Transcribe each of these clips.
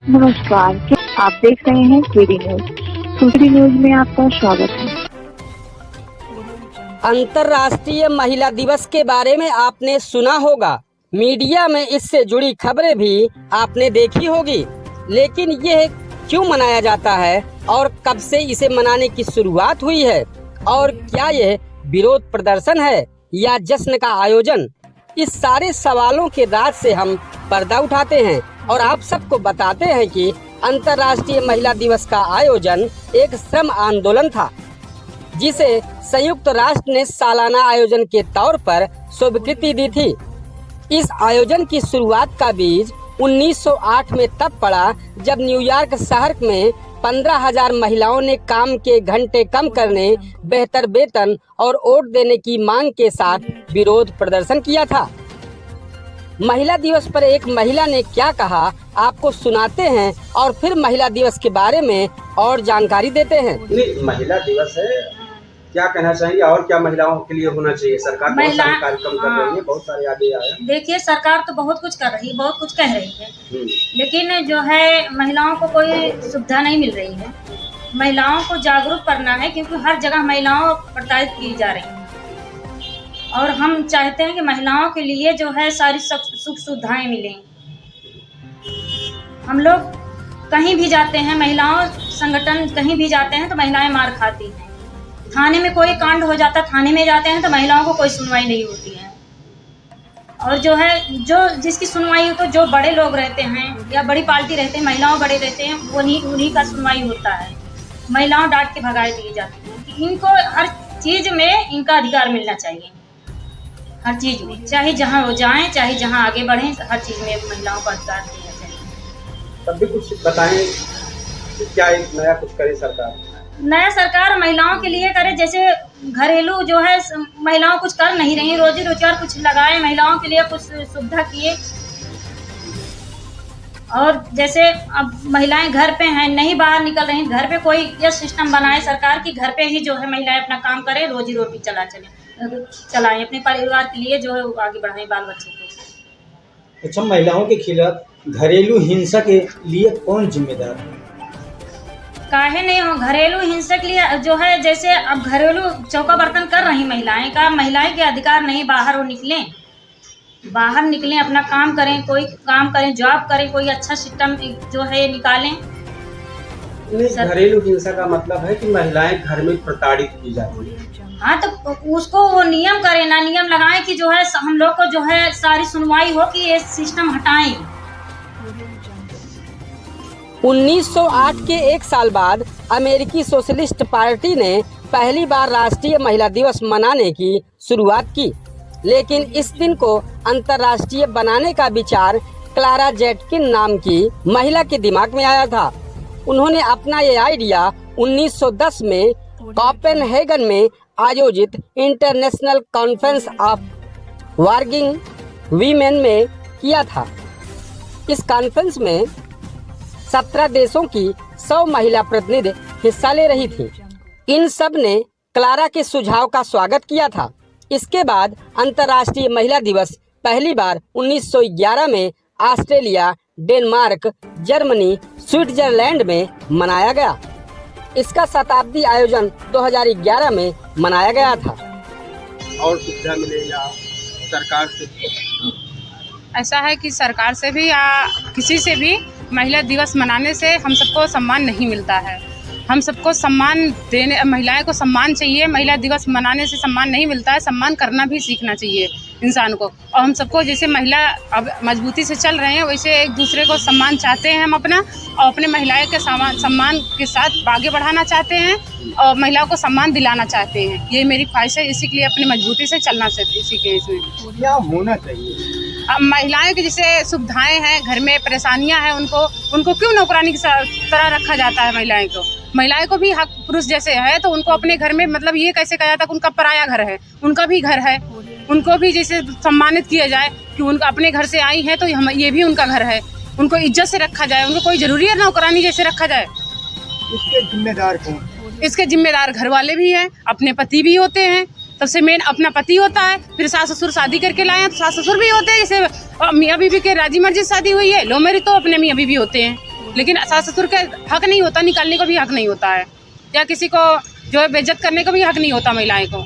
नमस्कार, आप देख रहे हैं केडी न्यूज। केडी न्यूज में आपका स्वागत है। अंतर्राष्ट्रीय महिला दिवस के बारे में आपने सुना होगा, मीडिया में इससे जुड़ी खबरें भी आपने देखी होगी, लेकिन यह क्यों मनाया जाता है और कब से इसे मनाने की शुरुआत हुई है और क्या यह विरोध प्रदर्शन है या जश्न का आयोजन? इस सारे सवालों के राज से हम पर्दा उठाते हैं और आप सबको बताते हैं कि अंतर्राष्ट्रीय महिला दिवस का आयोजन एक श्रम आंदोलन था, जिसे संयुक्त राष्ट्र ने सालाना आयोजन के तौर पर स्वीकृति दी थी। इस आयोजन की शुरुआत का बीज 1908 में तब पड़ा जब न्यूयॉर्क शहर में 15,000 महिलाओं ने काम के घंटे कम करने, बेहतर वेतन और वोट देने की मांग के साथ विरोध प्रदर्शन किया था। महिला दिवस पर एक महिला ने क्या कहा, आपको सुनाते हैं और फिर महिला दिवस के बारे में और जानकारी देते हैं। महिला दिवस है, क्या कहना चाहेंगे और क्या महिलाओं के लिए होना चाहिए? सरकार बहुत सारे कार्यक्रम कर रही है, बहुत सारे आगे आए। देखिए, सरकार तो बहुत कुछ कर रही है, बहुत कुछ कह रही है, लेकिन जो है महिलाओं को कोई सुविधा नहीं मिल रही है। महिलाओं को जागरूक करना है, क्योंकि हर जगह महिलाओं प्रताड़ित की जा रही है और हम चाहते हैं कि महिलाओं के लिए जो है सारी सुख सुविधाएं मिलें। हम लोग कहीं भी जाते हैं, महिलाओं संगठन कहीं भी जाते हैं तो महिलाएं मार खाती हैं। थाने में कोई कांड हो जाता, थाने में जाते हैं तो महिलाओं को कोई सुनवाई नहीं होती है। और जो है जो जिसकी सुनवाई हो, तो जो बड़े लोग रहते हैं या बड़ी पार्टी रहते हैं, महिलाओं बड़े रहते हैं, उन्हीं का सुनवाई होता है। महिलाओं डांट के भगाई दी जाती है कि इनको हर चीज में इनका अधिकार मिलना चाहिए। हर चीज में, चाहे जहाँ वो जाएं, चाहे जहाँ आगे बढ़ें, हर चीज में महिलाओं को अधिकार देना चाहिए। तब भी कुछ बताएं, क्या एक नया कुछ करे सरकार? नया सरकार महिलाओं के लिए करे, जैसे घरेलू जो है महिलाओं कुछ कर नहीं रही, रोजी रोजगार कुछ लगाए, महिलाओं के लिए कुछ सुविधा किए। और जैसे अब महिलाएं घर पे हैं, नहीं बाहर निकल रही, घर पे कोई यह सिस्टम बनाए सरकार की घर पे ही जो है महिलाएं अपना काम करें, रोजी रोटी चलाएं, अपने परिवार के लिए जो है आगे बढ़ाएं, बाल बच्चों को। अच्छा, महिलाओं के खिलाफ घरेलू हिंसा के लिए कौन जिम्मेदार है? काहे नहीं हो, घरेलू हिंसा के लिए जो है, जैसे अब घरेलू चौका बर्तन कर रही महिलाएं के अधिकार नहीं, बाहर वो निकलें, अपना काम करें, कोई काम करें, जॉब करें, कोई अच्छा सिस्टम जो है निकालें। घरेलू हिंसा का मतलब है कि महिलाएं घर में प्रताड़ित की जाती है। हाँ, तो उसको वो नियम करें ना, नियम लगाएं कि जो है हम लोग को जो है सारी सुनवाई हो कि ये सिस्टम हटाएं। 1908 के एक साल बाद अमेरिकी सोशलिस्ट पार्टी ने पहली बार राष्ट्रीय महिला दिवस मनाने की शुरुआत की, लेकिन इस दिन को अंतर्राष्ट्रीय बनाने का विचार क्लारा जेटकिन नाम की महिला के दिमाग में आया था। उन्होंने अपना ये आइडिया 1910 में कोपेनहेगन में आयोजित international conference of working women में किया था। इस कॉन्फ्रेंस में 17 देशों की 100 महिला प्रतिनिधि हिस्सा ले रही थी। इन सब ने क्लारा के सुझाव का स्वागत किया था। इसके बाद अंतर्राष्ट्रीय महिला दिवस पहली बार 1911 में ऑस्ट्रेलिया, डेनमार्क, जर्मनी, स्विट्जरलैंड में मनाया गया। इसका शताब्दी आयोजन 2011 में मनाया गया था। और सुविधा मिलेगा सरकार से? ऐसा है कि सरकार से भी या किसी से भी महिला दिवस मनाने से हम सबको सम्मान नहीं मिलता है। हम सबको सम्मान देने, महिलाएं को सम्मान चाहिए। महिला दिवस मनाने से सम्मान नहीं मिलता है, सम्मान करना भी सीखना चाहिए इंसान को। और हम सबको जैसे महिला अब मजबूती से चल रहे हैं, वैसे एक दूसरे को सम्मान चाहते हैं हम अपना, और अपने महिलाएं के सम्मान के साथ आगे बढ़ाना चाहते हैं और महिलाओं को सम्मान दिलाना चाहते हैं। ये मेरी ख्वाहिश है, इसी के लिए अपनी मजबूती से चलना चाहिए। इसी के इसमें क्या होना चाहिए? अब महिलाएं की जैसे सुविधाएं हैं, घर में परेशानियां हैं, उनको क्यों नौकरानी की तरह रखा जाता है? महिलाएं को भी हक पुरुष जैसे है, तो उनको अपने घर में, मतलब ये कैसे कहा जाता है, उनका पराया घर है, उनका भी घर है, उनको भी जैसे सम्मानित किया जाए कि उनका अपने घर से आई है तो ये भी उनका घर है, उनको इज्जत से रखा जाए। उनको कोई जरूरी है नौकरानी जैसे रखा जाए? इसके जिम्मेदार कौन? इसके जिम्मेदार घर वाले भी हैं, अपने पति भी होते हैं। सबसे मेन अपना पति होता है, फिर सास ससुर शादी करके लाए हैं तो सास ससुर भी होते हैं। जैसे मियाँ बीवी के राजी मर्जी शादी हुई है, लो मेरी, तो अपने मियाँ बीवी होते हैं। लेकिन सास ससुर के हक नहीं होता, निकालने को भी हक नहीं होता है, या किसी को जो है बेइज्जत करने का भी हक नहीं होता महिलाएं को।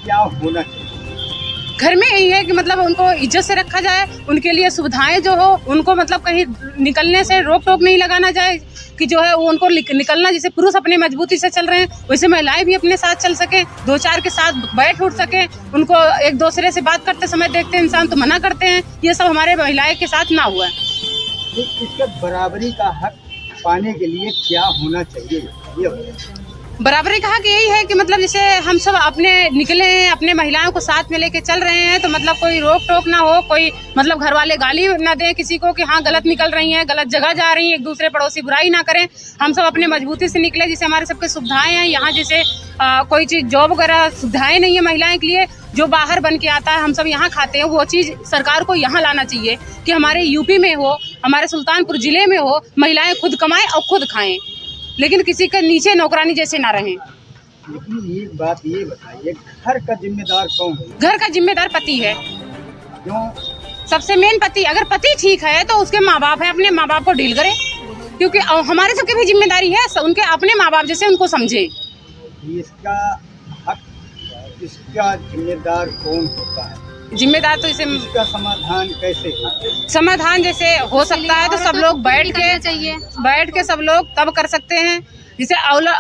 क्या होना चाहिए? घर में यही है कि मतलब उनको इज्जत से रखा जाए, उनके लिए सुविधाएं जो हो, उनको मतलब कहीं निकलने से रोक टोक नहीं लगाना जाए कि जो है वो उनको निकलना, जैसे पुरुष अपने मजबूती से चल रहे हैं वैसे महिलाएं भी अपने साथ चल सके, दो चार के साथ बैठ उठ सके। उनको एक दूसरे से बात करते समय देखते हैं इंसान तो मना करते हैं, ये सब हमारे महिलाएं के साथ ना हुआ है। इसके बराबरी का हक पाने के लिए क्या होना चाहिए? ये बताइए। बराबरी का हक यही है कि मतलब जैसे हम सब अपने निकले हैं, अपने महिलाओं को साथ में लेके चल रहे हैं, तो मतलब कोई रोक टोक ना हो, कोई मतलब घर वाले गाली ना दें किसी को कि हाँ गलत निकल रही हैं, गलत जगह जा रही हैं, एक दूसरे पड़ोसी बुराई ना करें। हम सब अपने मजबूती से निकले, जैसे हमारे सबके सुविधाएं हैं यहाँ, जैसे कोई चीज़ जॉब वगैरह सुविधाएं नहीं है महिलाएं के लिए, जो बाहर बन के आता है हम सब यहाँ खाते हैं, वो चीज़ सरकार को यहाँ लाना चाहिए कि हमारे यूपी में हो, हमारे सुल्तानपुर जिले में हो, महिलाएं खुद कमाएं और खुद खाएं, लेकिन किसी के नीचे नौकरानी जैसे ना रहें। लेकिन एक बात ये बताइए, घर का जिम्मेदार कौन है? घर का जिम्मेदार पति है, क्यों? सबसे मेन पति। अगर पति ठीक है तो उसके माँ बाप है, अपने माँ बाप को डील करे, क्योंकि हमारे सबकी भी जिम्मेदारी है उनके अपने माँ बाप जैसे उनको समझे। इसका हक, इसका जिम्मेदार कौन होता है? जिम्मेदार तो इसे इसका समाधान कैसे होगा? समाधान जैसे हो सकता है तो सब लोग बैठ के सब लोग तब कर सकते हैं, जैसे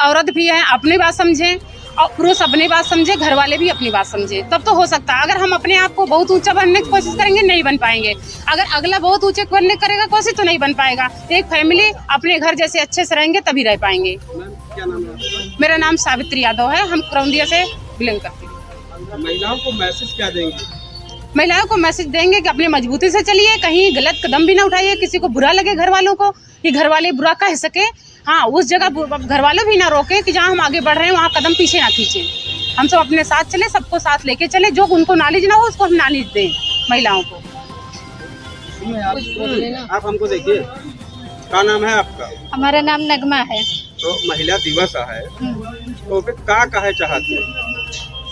औरत भी है अपनी बात समझें और पुरुष अपनी बात समझे, घर वाले भी अपनी बात समझे, तब तो हो सकता है। अगर हम अपने आप को बहुत ऊंचा बनने की कोशिश करेंगे नहीं बन पाएंगे, अगर अगला बहुत ऊंचे बनने की करेगा कोशिश तो नहीं बन पाएगा। एक फैमिली अपने घर जैसे अच्छे से रहेंगे तभी रह पाएंगे। क्या नाम है? मेरा नाम सावित्री यादव है, हम करौंदिया से बिलोंग करते हैं। महिलाओं को मैसेज क्या देंगे? महिलाओं को मैसेज देंगे कि अपनी मजबूती से चलिए, कहीं गलत कदम भी ना उठाइए, किसी को बुरा लगे घर वालों को कि घर वाले बुरा कह सके, हाँ उस जगह घर वालों भी ना रोके कि जहाँ हम आगे बढ़ रहे हैं वहाँ कदम पीछे ना खींचें। हम सब अपने साथ चले, सबको साथ लेके चले, जो उनको नॉलेज ना हो उसको हम नॉलेज दें महिलाओं को। आप हमको देखिए, क्या नाम है आपका? हमारा नाम नगमा है। तो महिला दिवस है तो फिर क्या कहे चाहते हैं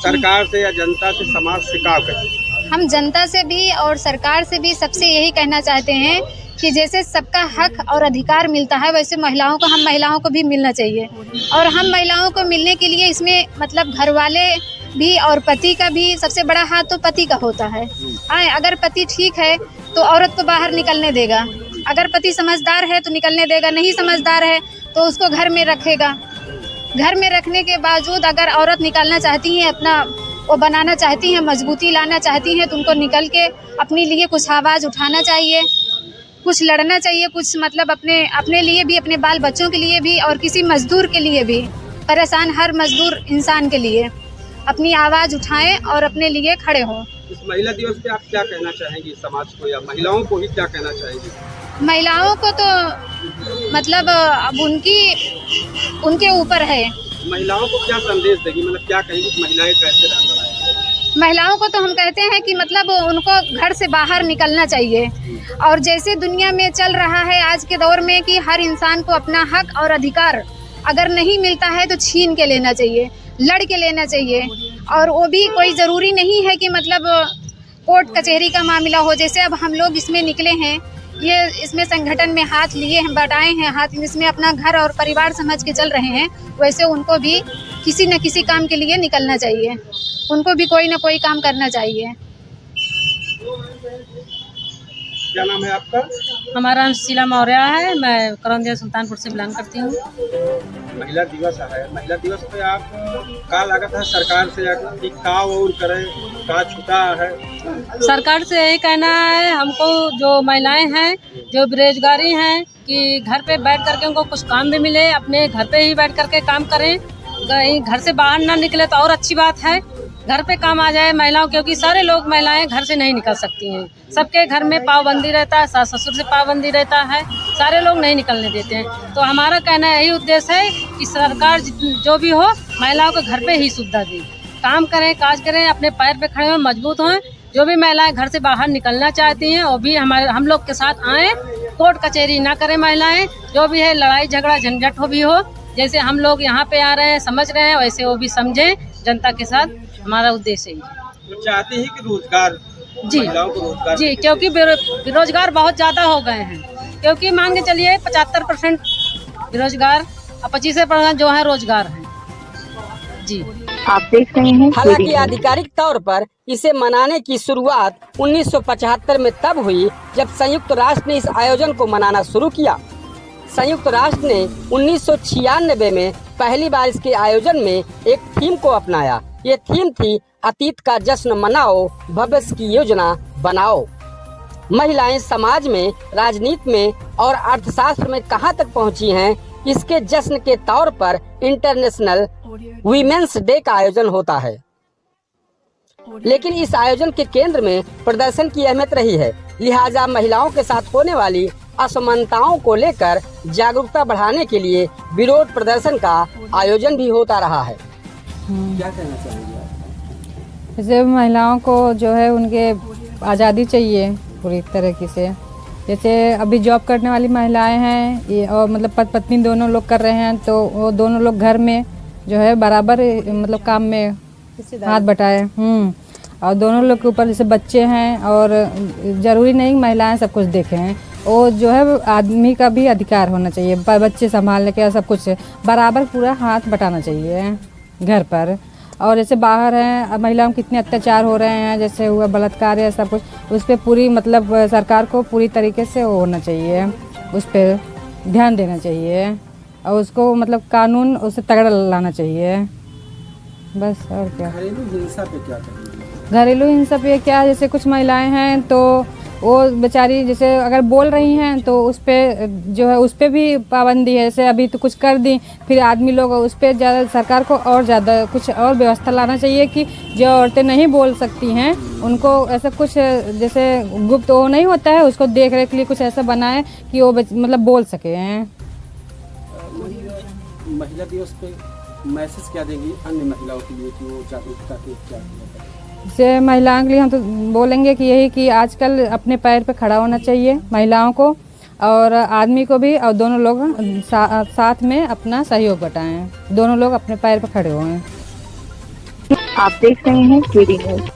सरकार से या जनता से, समाज से क्या कहें? हम जनता से भी और सरकार से भी सबसे यही कहना चाहते हैं कि जैसे सबका हक और अधिकार मिलता है वैसे महिलाओं को, हम महिलाओं को भी मिलना चाहिए। और हम महिलाओं को मिलने के लिए इसमें मतलब घर वाले भी और पति का भी सबसे बड़ा हाथ तो पति का होता है। अगर पति ठीक है तो औरत को बाहर निकलने देगा, अगर पति समझदार है तो निकलने देगा, नहीं समझदार है तो उसको घर में रखेगा। घर में रखने के बावजूद अगर औरत निकलना चाहती है, अपना वो बनाना चाहती हैं, मजबूती लाना चाहती हैं, तो उनको निकल के अपने लिए कुछ आवाज़ उठाना चाहिए, कुछ लड़ना चाहिए, कुछ मतलब अपने लिए भी, अपने बाल बच्चों के लिए भी और किसी मजदूर के लिए भी, परेशान हर मजदूर इंसान के लिए अपनी आवाज़ उठाएं और अपने लिए खड़े हों। इस महिला दिवस पे आप क्या कहना चाहेंगी समाज को, या महिलाओं को ही क्या कहना चाहेंगी? महिलाओं को तो मतलब अब उनके ऊपर है। महिलाओं को क्या संदेश देगी, मतलब क्या कहेंगी महिलाएं कैसे रहना है? महिलाओं को तो हम कहते हैं कि मतलब उनको घर से बाहर निकलना चाहिए, और जैसे दुनिया में चल रहा है आज के दौर में कि हर इंसान को अपना हक और अधिकार अगर नहीं मिलता है तो छीन के लेना चाहिए, लड़ के लेना चाहिए। और वो भी कोई ज़रूरी नहीं है कि मतलब कोर्ट कचहरी का मामला हो। जैसे अब हम लोग इसमें निकले हैं, ये इसमें संगठन में हाथ लिए हैं, बढ़ाए हैं हाथ, इसमें अपना घर और परिवार समझ के चल रहे हैं, वैसे उनको भी किसी न किसी काम के लिए निकलना चाहिए, उनको भी कोई ना कोई काम करना चाहिए। क्या नाम है आपका? हमारा नाम शीला मौर्य है, मैं करौंदिया सुल्तानपुर से बिलोंग करती हूँ। महिला दिवस है, महिला दिवस पे आप क्या लागत है सरकार से, या कि का और करे, का छूटा है? सरकार से यही कहना है हमको, जो महिलाएं हैं जो बेरोजगारी हैं, कि घर पे बैठ करके उनको कुछ काम भी मिले, अपने घर पे ही बैठ करके काम करें, कहीं घर से बाहर ना निकले तो और अच्छी बात है। घर पे काम आ जाए महिलाओं, क्योंकि सारे लोग महिलाएं घर से नहीं निकल सकती हैं, सबके घर में पाबंदी रहता है, सास ससुर से पाबंदी रहता है, सारे लोग नहीं निकलने देते हैं। तो हमारा कहना यही उद्देश्य है कि सरकार जो भी हो महिलाओं को घर पे ही सुविधा दे, काम करें, काज करें, अपने पैर पे खड़े हों, मजबूत हों। जो भी महिलाएं घर से बाहर निकलना चाहती हैं वो भी हम लोग के साथ आएँ, कोर्ट कचहरी ना करें महिलाएं, जो भी है लड़ाई झगड़ा झंझट हो भी हो, जैसे हम लोग यहाँ पे आ रहे हैं समझ रहे हैं वैसे वो भी समझें जनता के साथ। हमारा उद्देश्य ही है। तो चाहते हैं कि रोजगार, जी महिलाओं को रोजगार, जी, क्योंकि बेरोजगार बहुत ज़्यादा हो गए हैं, क्योंकि मान के चलिए 75% बेरोजगार और 25% जो है रोजगार है जी। आप देख रहे हैं हालांकि केडी न्यूज। आधिकारिक तौर पर इसे मनाने की शुरुआत 1975 में तब हुई जब संयुक्त राष्ट्र ने इस आयोजन को मनाना शुरू किया। संयुक्त राष्ट्र ने 1996 में पहली बार इसके आयोजन में एक थीम को अपनाया। ये थीम थी अतीत का जश्न मनाओ, भविष्य की योजना बनाओ। महिलाएं समाज में, राजनीति में और अर्थशास्त्र में कहां तक पहुंची हैं, इसके जश्न के तौर पर इंटरनेशनल वीमेंस डे का आयोजन होता है। लेकिन इस आयोजन के केंद्र में प्रदर्शन की अहमियत रही है, लिहाजा महिलाओं के साथ होने वाली असमानताओं को लेकर जागरूकता बढ़ाने के लिए विरोध प्रदर्शन का आयोजन भी होता रहा है। क्या कहना चाहेंगे आप? जैसे महिलाओं को जो है उनके आज़ादी चाहिए पूरी तरीके से। जैसे अभी जॉब करने वाली महिलाएं हैं ये और मतलब पति पत्नी दोनों लोग कर रहे हैं, तो वो दोनों लोग घर में जो है बराबर मतलब काम में हाथ बटाए। और दोनों लोग के ऊपर जैसे बच्चे हैं, और ज़रूरी नहीं महिलाएं सब कुछ देखें हैं, वो जो है आदमी का भी अधिकार होना चाहिए। बच्चे संभालने के सब कुछ बराबर पूरा हाथ बटाना चाहिए घर पर। और जैसे बाहर हैं महिलाओं में कितने अत्याचार हो रहे हैं, जैसे हुआ बलात्कार है सब कुछ, उस पर पूरी मतलब सरकार को पूरी तरीके से वो होना चाहिए, उस पर ध्यान देना चाहिए और उसको मतलब कानून उससे तगड़ा लाना चाहिए बस। और क्या घरेलू हिंसा पे क्या कहेंगे? घरेलू हिंसा पे क्या, जैसे कुछ महिलाएं हैं तो वो बेचारी जैसे अगर बोल रही हैं तो उस पर जो है उस पर भी पाबंदी है। जैसे अभी तो कुछ कर दी, फिर आदमी लोग उस पर ज़्यादा सरकार को और ज़्यादा कुछ और व्यवस्था लाना चाहिए कि जो औरतें नहीं बोल सकती हैं उनको ऐसा कुछ जैसे गुप्त वो नहीं होता है, उसको देख रेख के लिए कुछ ऐसा बनाए कि वो मतलब बोल सके हैं। महिला दिवस पे मैसेज क्या देंगी अन्य महिलाओं के लिए कि वो जागरूकता के क्या करें? जैसे महिलाओं के लिए हम तो बोलेंगे कि यही कि आजकल अपने पैर पे खड़ा होना चाहिए महिलाओं को और आदमी को भी, और दोनों लोग साथ में अपना सहयोग बटाएं, दोनों लोग अपने पैर पे खड़े हों। आप देख रहे हैं केडी न्यूज।